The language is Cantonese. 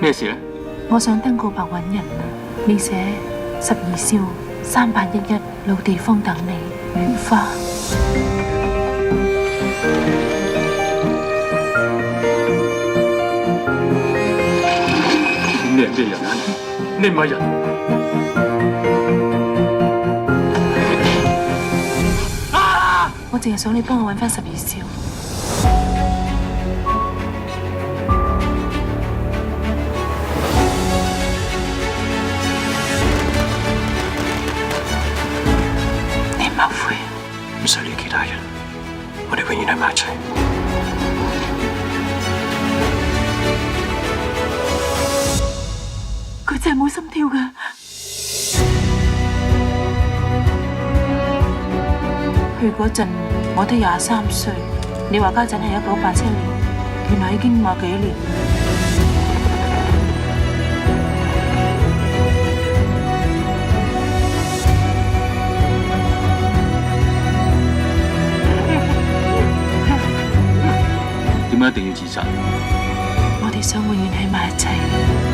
咩事咧？我想登告白揾人啊！你寫12少3811老地方等你，如花。你係咩人啊？你唔係人。我淨係想你幫我揾翻12少。你唔後悔？唔使理其他人，我哋永遠喺埋一齊。佢真係冇心跳㗎。去嗰陣我都23歲，你話家陣係1987年，原來已經50幾年。點解一定要自殺？我哋想永遠喺埋一齊。